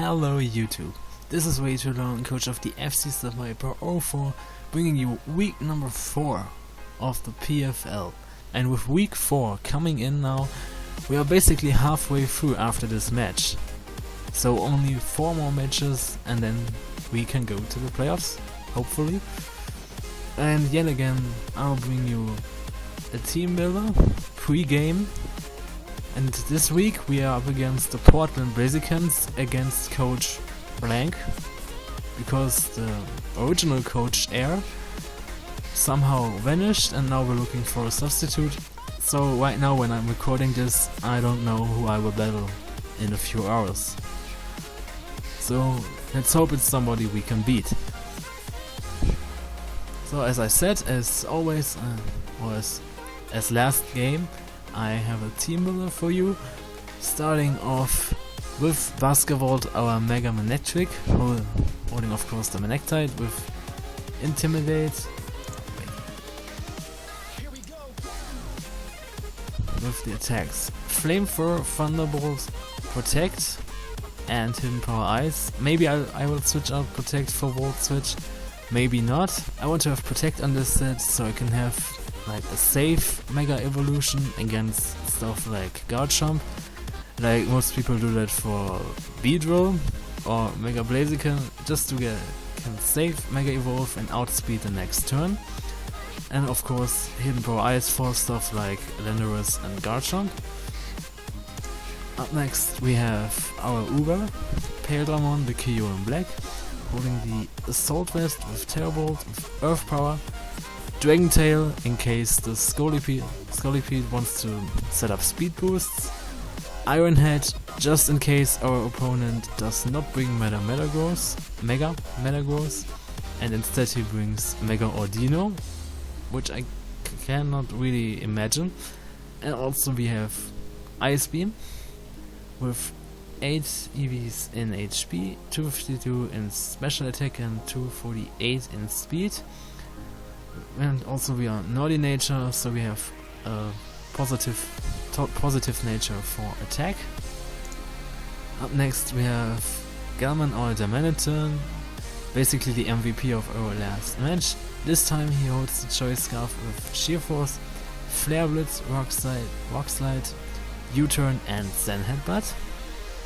Hello YouTube, this is Way Too Long, coach of the FC Seviper 04, bringing you week number 4 of the PFL. And with week 4 coming in now, we are basically halfway through after this match. So only 4 more matches and then we can go to the playoffs, hopefully. And yet again, I'll bring you a team builder, pre-game. And this week we are up against the Portland Blazikens against Coach Blank, because the original coach Air somehow vanished and now we're looking for a substitute. So right now when I'm recording this, I don't know who I will battle in a few hours. So let's hope it's somebody we can beat. So as I said, as always, as last game, I have a team builder for you, starting off with Basketball, our Mega Manectric, holding of course the Manectite with Intimidate, with the attacks Flamethrower, Thunderbolt, Protect, and Hidden Power Ice. Maybe I will switch out Protect for Volt Switch, maybe not. I want to have Protect on this set so I can have like a safe Mega Evolution against stuff like Guard Jump. Like most people do that for Beedrill or Mega Blaziken, just to can save Mega Evolve and outspeed the next turn. And of course Hidden Power Ice for stuff like Landorus and Guard Jump. Up next we have our Uber, Pale Dramon, the KO in black, holding the Assault Vest with Terrorbolt, with Earth Power, Dragon Tail in case the Scolipede wants to set up speed boosts, Iron Head just in case our opponent does not bring Mega Metagross, and instead he brings Mega Ordino, which I cannot really imagine. And also we have Ice Beam with 8 EVs in HP, 252 in special attack and 248 in speed. And also we are Naughty Nature, so we have a positive nature for attack. Up next we have Galman or Diamaniton, basically the MVP of our last match. This time he holds the Choice Scarf with Sheer Force, Flare Blitz, Rock Slide, U-Turn and Zen Headbutt.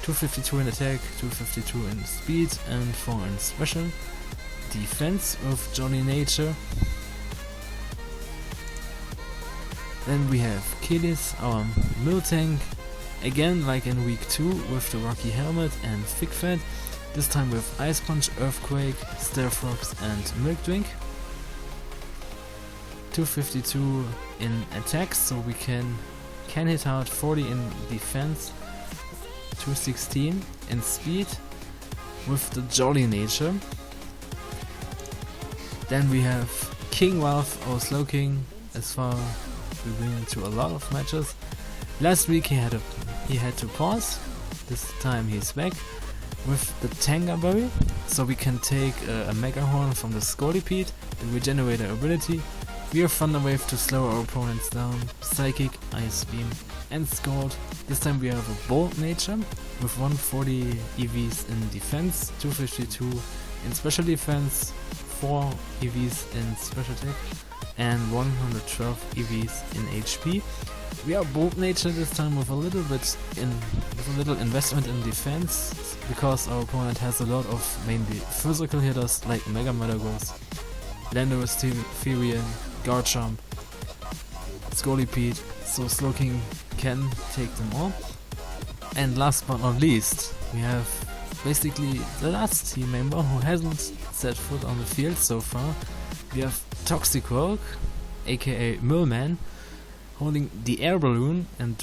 252 in attack, 252 in speed and 4 in special defense with Jolly Nature. Then we have Kilis, our Miltank, again like in week 2 with the Rocky Helmet and Thick Fat, this time with Ice Punch, Earthquake, Stealth Rocks and Milk Drink. 252 in attack, so we can hit hard, 40 in defense, 216 in speed with the Jolly Nature. Then we have King Ralph, our Slowking, as far we've been into a lot of matches. Last week he had to pause. This time he's back with the Tanga Berry, so we can take a Mega Horn from the Scolipede, the Regenerator ability. We have Thunder Wave to slow our opponents down, Psychic, Ice Beam and Scald. This time we have a Bold Nature with 140 EVs in defense, 252 in special defense, 4 EVs in special attack and 112 EVs in HP. We are Bold Nature this time with a little investment in defense, because our opponent has a lot of mainly physical hitters like Mega Metagross, Landorus, Therian, Guard Jump, Scolipede, so Slowking can take them all. And last but not least, we have basically the last team member who hasn't set foot on the field so far. We have Toxic Rogue, aka Millman, holding the Air Balloon and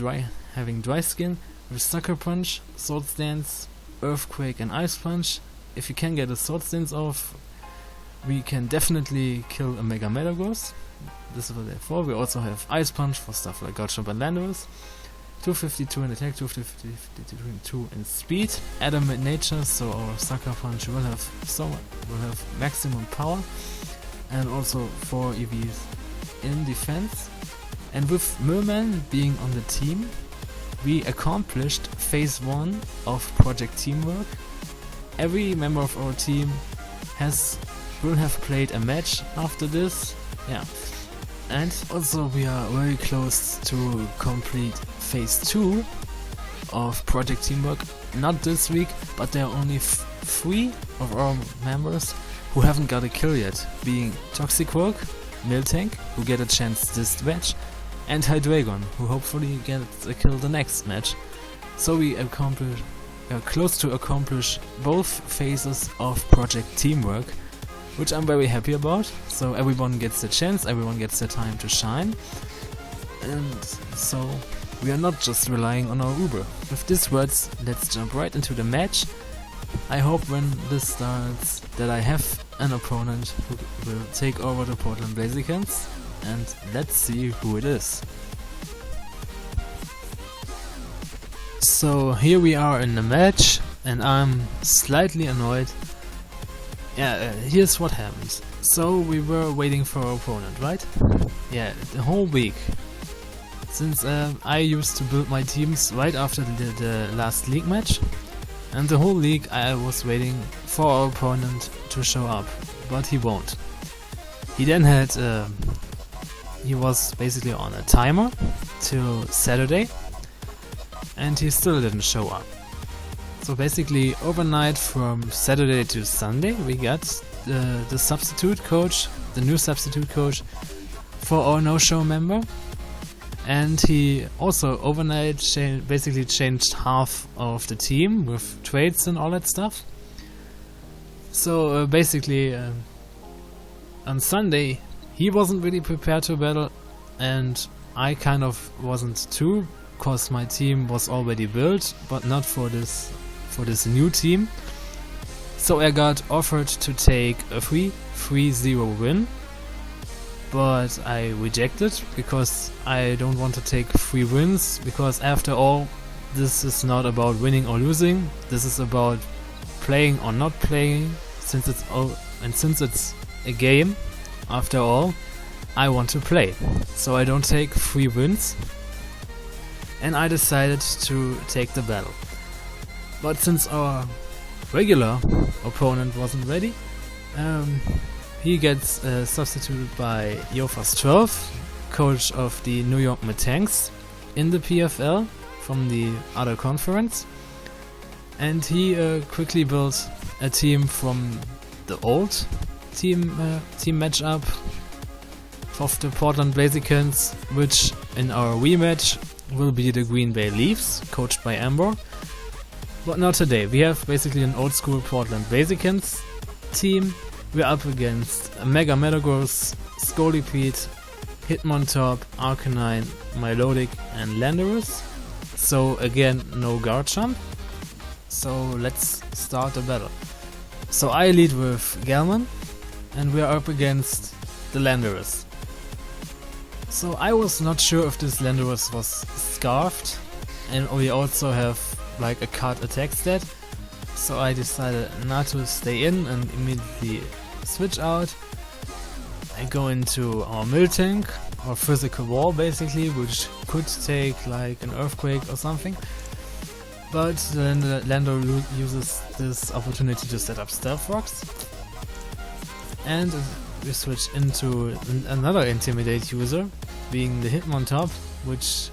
having Dry Skin with Sucker Punch, Sword Stance, Earthquake and Ice Punch. If you can get a Sword Stance off, we can definitely kill a Mega Metagross. This is what they're for. We also have Ice Punch for stuff like Guard Jump and Landorus. 252 in attack, 252 in speed. Adamant Nature, so our Sucker Punch will have maximum power. And also 4 EVs in defense. And with Merman being on the team, we accomplished phase 1 of Project Teamwork, every member of our team will have played a match after this. Yeah. And also we are very close to complete phase 2 of Project Teamwork. Not this week, but there are only 3 of our members who haven't got a kill yet, being Toxic Rogue, Miltank, who get a chance this match, and Hydreigon, who hopefully gets a kill the next match. So we are close to accomplish both phases of Project Teamwork, which I'm very happy about. So everyone gets the chance, everyone gets the time to shine, and so we are not just relying on our Uber. With these words, let's jump right into the match. I hope when this starts that I have an opponent who will take over the Portland Blazikens, and let's see who it is. So here we are in the match, and I'm slightly annoyed. Yeah, here's what happened. So we were waiting for our opponent, right? Yeah, the whole week. Since I used to build my teams right after the last league match, and the whole league I was waiting for our opponent to show up, but he won't. He then had, he was basically on a timer till Saturday, and he still didn't show up. So basically overnight from Saturday to Sunday we got the substitute coach, the new substitute coach for our no-show member, and he also overnight basically changed half of the team with trades and all that stuff. So basically on Sunday he wasn't really prepared to battle, and I kind of wasn't too, because my team was already built, but not for this new team. So I got offered to take a 3-0 win, but I rejected because I don't want to take 3 wins, because after all this is not about winning or losing, this is about playing or not playing. Since it's a game, after all, I want to play, so I don't take 3 wins, and I decided to take the battle. But since our regular opponent wasn't ready, he gets substituted by Yofas12, coach of the New York Metanks in the PFL from the other conference, and he quickly built a team from the old team matchup of the Portland Blazikens, which in our rematch will be the Green Bay Leafs, coached by Amber. But not today. We have basically an old school Portland Blazikens team. We're up against Mega Metagross, Scolipede, Hitmontop, Arcanine, Milotic and Landorus. So again, no guard jump. So let's start the battle. So I lead with Galman, and we're up against the Landorus. So I was not sure if this Landorus was scarfed, and we also have like a cut attack stat, so I decided not to stay in and immediately switch out. I go into our Miltank, or physical wall basically, which could take like an earthquake or something, but then the Lando uses this opportunity to set up stealth rocks, and we switch into another intimidate user, being the Hitmontop, which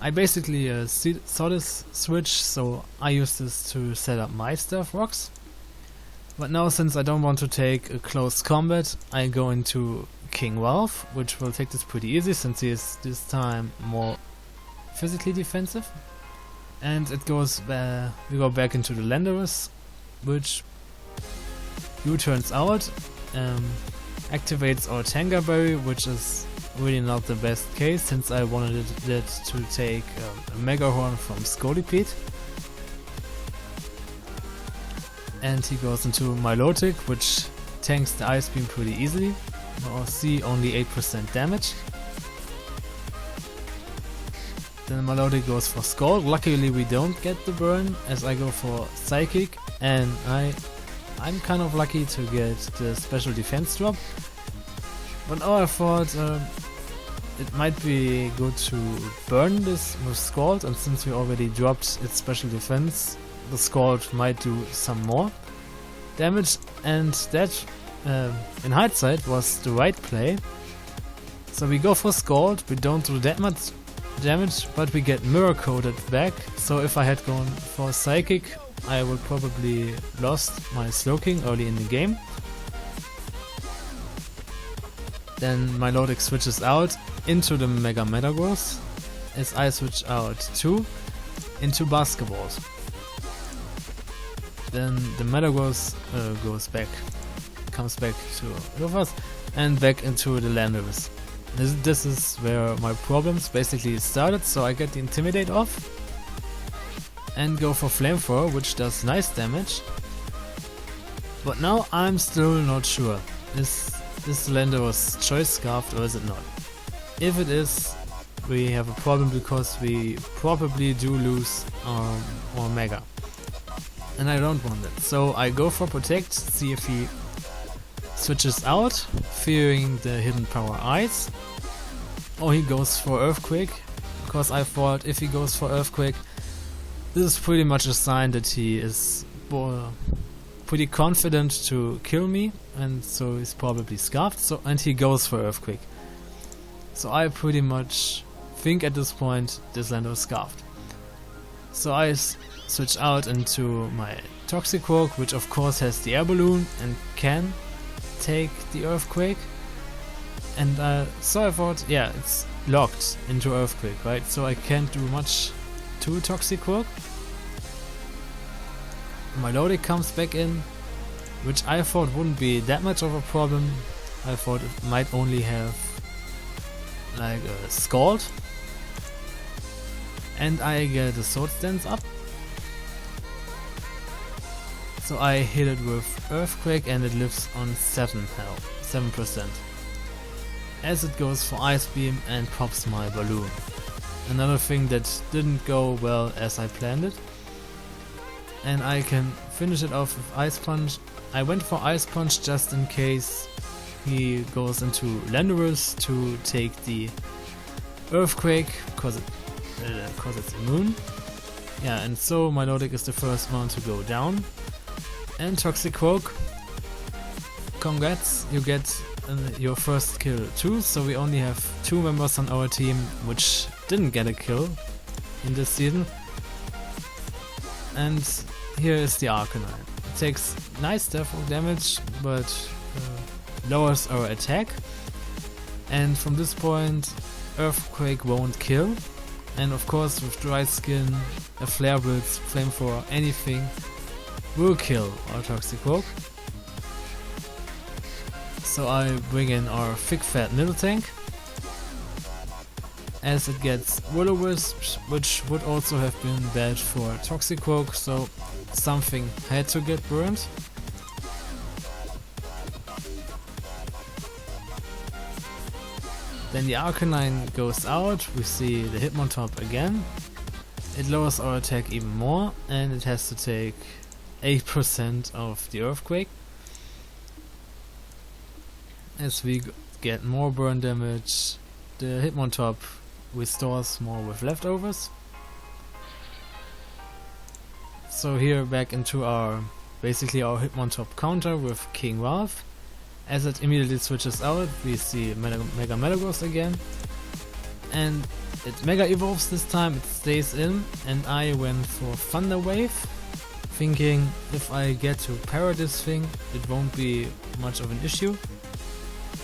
I basically saw this switch, so I used this to set up my stealth rocks. But now, since I don't want to take a close combat, I go into King Ralph, which will take this pretty easy since he is this time more physically defensive. And it goes we go back into the Landorus, which U-turns out, activates our Tanga Berry, which is really not the best case since I wanted it to take a Mega Horn from Scolipede. And he goes into Milotic, which tanks the Ice Beam pretty easily. Or see only 8% damage. Then Milotic goes for Scald. Luckily we don't get the burn as I go for Psychic, and I'm kind of lucky to get the special defense drop. But I thought it might be good to burn this with Scald, and since we already dropped its special defense, the Scald might do some more damage, and that in hindsight was the right play. So we go for Scald, we don't do that much damage, but we get mirror coated back. So if I had gone for Psychic, I would probably lost my Slowking early in the game. Then my Lodic switches out into the Mega Metagross, as I switch out too into Basketballs. Then the Metagross comes back to Rivers and back into the Landers. This is where my problems basically started, so I get the Intimidate off and go for Flamethrower, which does nice damage. But now I'm still not sure. Is this Landers choice scarfed or is it not? If it is, we have a problem because we probably do lose our Mega. And I don't want that. So I go for Protect, see if he switches out, fearing the hidden power Ice. Or he goes for Earthquake, because I thought if he goes for Earthquake, this is pretty much a sign that he is pretty confident to kill me, and so he's probably scarfed. So, and he goes for Earthquake. So I pretty much think at this point this land was scarfed. So I switch out into my Toxicroak, which of course has the Air Balloon and can take the Earthquake. And so I thought, yeah, it's locked into Earthquake, right? So I can't do much to Toxicroak. My Lodic comes back in, which I thought wouldn't be that much of a problem. I thought it might only have like a Scald. And I get a Sword Stance up. So I hit it with Earthquake and it lives on 7%. As it goes for Ice Beam and pops my balloon. Another thing that didn't go well as I planned it. And I can finish it off with Ice Punch. I went for Ice Punch just in case he goes into Landorus to take the Earthquake, because it's immune. Yeah, and so my Lodic is the first one to go down. And Toxicroak, congrats, you get your first kill too, so we only have 2 members on our team which didn't get a kill in this season. And here is the Arcanine. It takes nice death damage, but lowers our attack. And from this point, Earthquake won't kill. And of course, with Dry Skin, a Flare Blitz, Flamethrower, anything will kill our Toxicroak. So I bring in our thick fat middle tank, as it gets Will-O-Wisp, which would also have been bad for Toxicroak, so something had to get burned. Then the Arcanine goes out, we see the Hitmontop again. It lowers our attack even more, and it has to take 8% of the Earthquake. As we get more burn damage, the Hitmontop restores more with leftovers. So here back into our basically our Hitmontop counter with King Ralph. As it immediately switches out, we see Mega Metagross again, and it Mega Evolves this time. It stays in, and I went for Thunder Wave, thinking if I get to parry this thing, it won't be much of an issue.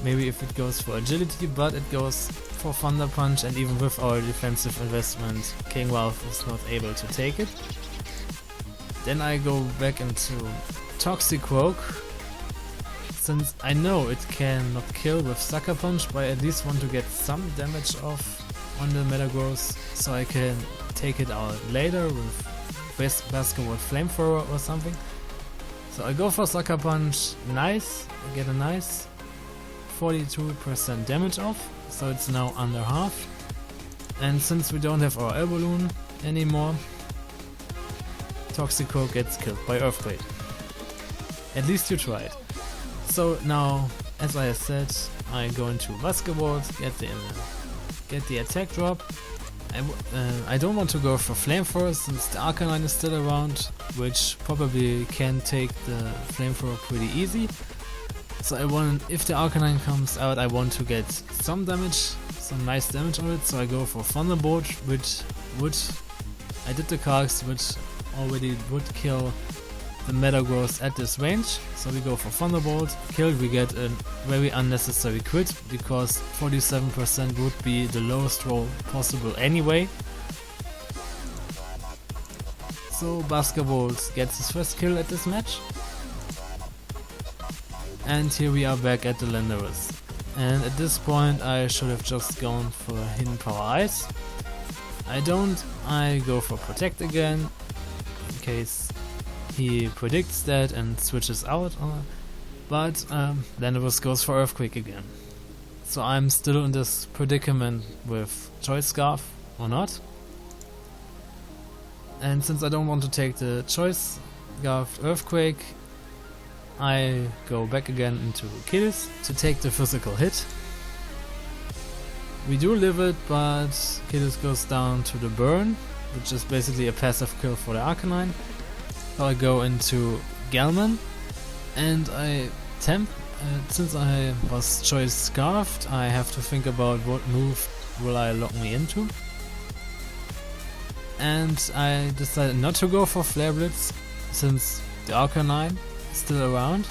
Maybe if it goes for agility, but it goes for Thunder Punch, and even with our defensive investment, King Ralph is not able to take it. Then I go back into Toxicroak, since I know it cannot kill with Sucker Punch, but I at least want to get some damage off on the Metagross, so I can take it out later with Basketball Flamethrower or something. So I go for Sucker Punch, nice, I get a nice 42% damage off, so it's now under half. And since we don't have our Air Balloon anymore, Toxicroak gets killed by Earthquake. At least you tried. So now, as I said, I go into Basketballs, get the attack drop, I don't want to go for Flamethrower since the Arcanine is still around, which probably can take the Flamethrower pretty easy. So if the Arcanine comes out, I want to get some damage, some nice damage on it, so I go for Thunderbolt, which I did the calcs, which already would kill the Metagross at this range. So we go for Thunderbolt, killed, we get a very unnecessary crit, because 47% would be the lowest roll possible anyway. So Basketbolt gets his first kill at this match. And here we are back at the Landorus. And at this point I should have just gone for Hidden Power Ice. I don't, I go for Protect again, in case he predicts that and switches out, but Landorus goes for Earthquake again. So I'm still in this predicament with Choice Scarf or not. And since I don't want to take the Choice Scarf Earthquake, I go back again into Kills to take the physical hit. We do live it, but Kills goes down to the Burn, which is basically a passive kill for the Arcanine. So I go into Galman, and I temp. Since I was Choice Scarfed, I have to think about what move will I lock me into. And I decided not to go for Flare Blitz, since the Arcanine is still around.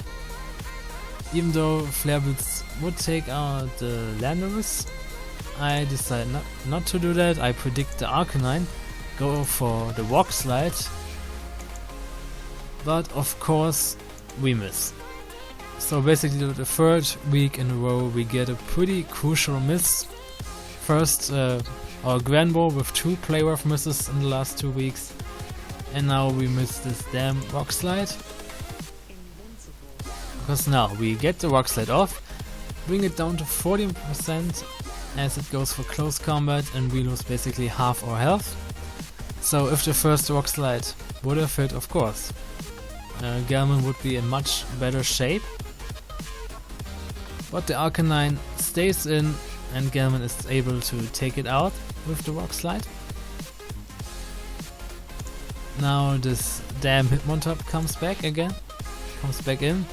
Even though Flare Blitz would take out the Landorus, I decided not to do that. I predict the Arcanine, go for the Rock Slide. But of course we miss. So basically the third week in a row we get a pretty crucial miss. First our Granbull with 2 play rough misses in the last 2 weeks, and now we miss this damn Rock Slide. Because now we get the Rock Slide off, bring it down to 14% as it goes for close combat, and we lose basically half our health. So if the first Rock Slide would have hit, of course, Galman would be in much better shape. But the Arcanine stays in, and Galman is able to take it out with the Rock Slide. Now this damn Hitmontop comes back again, comes back in.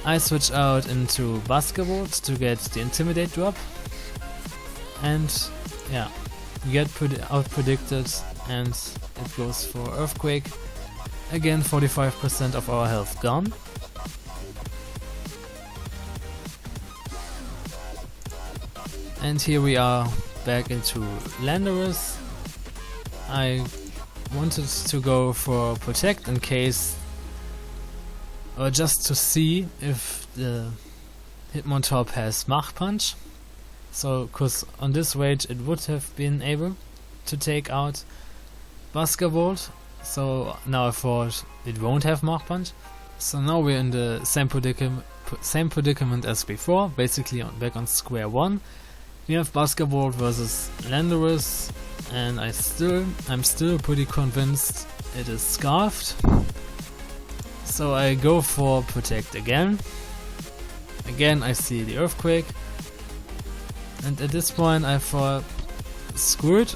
I switch out into Basketbolt to get the Intimidate drop, and yeah, we get out predicted, and it goes for Earthquake. Again, 45% of our health gone. And here we are back into Landorus. I wanted to go for Protect in case, or just to see if the Hitmontop has Mach Punch. So, cause on this range it would have been able to take out Basketbolt. So now I thought it won't have Mach Punch. So now we're in the same predicament as before, basically back on square one. We have Basketbolt versus Landorus, and I'm still pretty convinced it is Scarfed. So I go for Protect again. Again I see the Earthquake, and at this point I thought, screw it.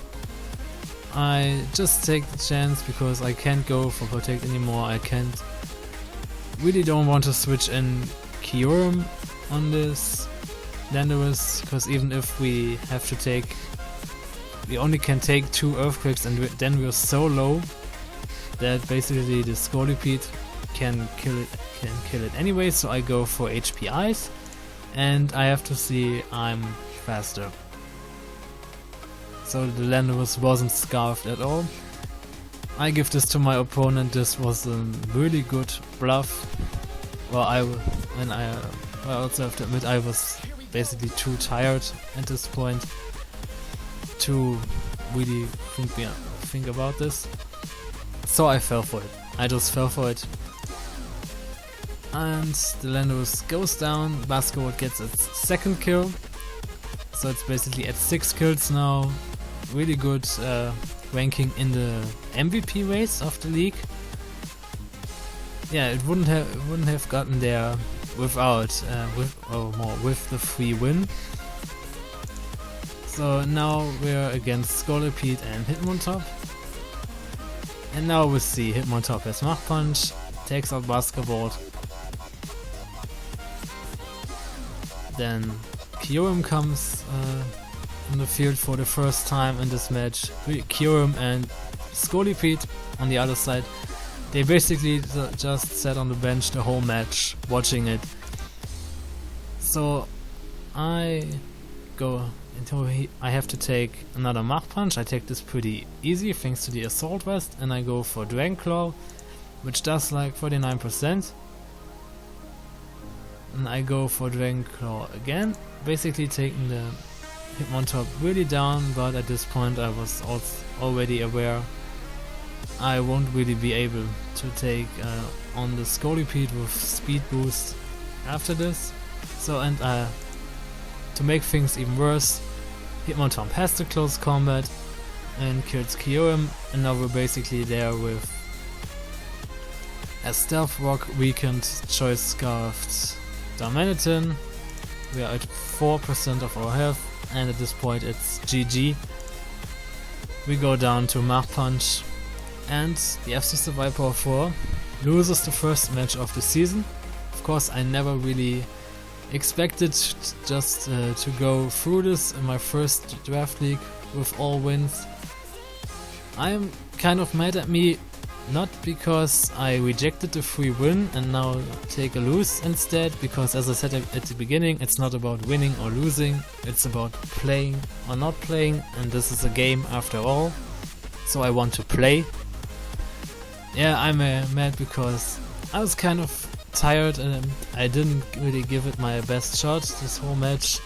I just take the chance because I can't go for Protect anymore. I really don't want to switch in Kyurem on this Landorus, because even if we have to take, we only can take 2 Earthquakes, and then we're so low that basically the Scolipede can kill it anyway. So I go for HP Ice, and I have to see I'm faster. So the Landorus wasn't Scarfed at all. I give this to my opponent. This was a really good bluff. Well, I also have to admit I was basically too tired at this point to really think about this. So I fell for it. I just fell for it. And the Landorus goes down. Basketbolt gets its second kill. So it's basically at 6 kills now. Really good ranking in the MVP race of the league. Yeah, it wouldn't have gotten there without with the free win. So now we're against Steigerlied and Hitmontop. And now we see Hitmontop has Mach Punch, takes out Basketball. Then Kyurem comes in the field for the first time in this match. Kyurem and Steigerlied on the other side. They basically just sat on the bench the whole match, watching it. So I go until I have to take another Mach Punch. I take this pretty easy thanks to the Assault Vest, and I go for Dragon Claw, which does like 49%. And I go for Dragon Claw again, basically taking the Hitmontop really down, but at this point I was already aware I won't really be able to take on the Steigerlied with speed boost after this. So, and to make things even worse, Hitmontop has the close combat and kills Kyurem, and now we're basically there with a Stealth Rock weakened Choice Scarfed Darmanitan. We are at 4% of our health, and at this point it's GG. We go down to Mach Punch, and the FC Seviper 4 loses the first match of the season. Of course, I never really expected just to go through this in my first draft league with all wins. I am kind of mad at me, not because I rejected the free win and now take a lose instead, because as I said at the beginning, it's not about winning or losing, it's about playing or not playing, and this is a game after all, so I want to play. Yeah, I'm mad because I was kind of tired and I didn't really give it my best shot this whole match.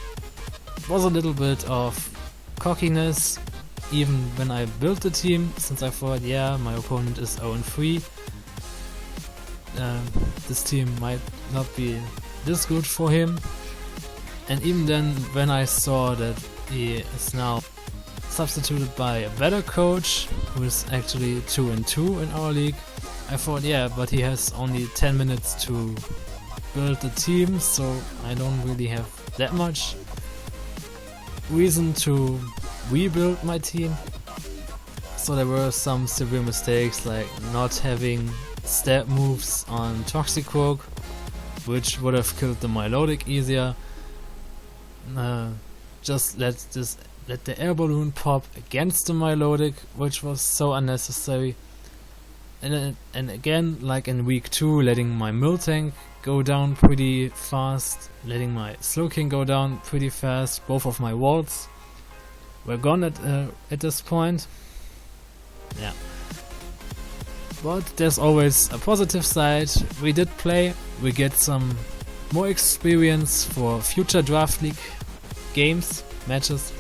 It was a little bit of cockiness even when I built the team, since I thought, yeah, my opponent is 0-3. This team might not be this good for him. And even then, when I saw that he is now substituted by a better coach who is actually 2-2 in our league, I thought, yeah, but he has only 10 minutes to build the team, so I don't really have that much reason to rebuild my team. So there were some severe mistakes, like not having stab moves on Toxicroak, which would have killed the Milotic easier. Just let the air balloon pop against the Milotic, which was so unnecessary. And again, like in week 2, letting my Miltank go down pretty fast, letting my Slowking go down pretty fast. Both of my walls were gone at this point. Yeah. But there's always a positive side. We did play, we get some more experience for future draft league games, matches.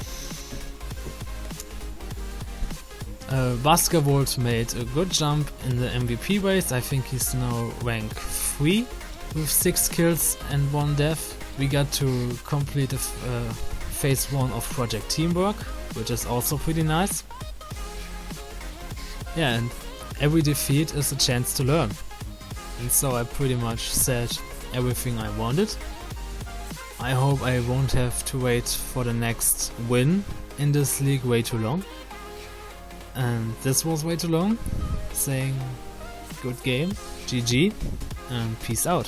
Basketball made a good jump in the MVP race. I think he's now rank 3 with 6 kills and 1 death. We got to complete phase 1 of Project Teamwork, which is also pretty nice. Yeah, and every defeat is a chance to learn. And so I pretty much said everything I wanted. I hope I won't have to wait for the next win in this league way too long. And this was way too long. Saying good game, GG, and peace out.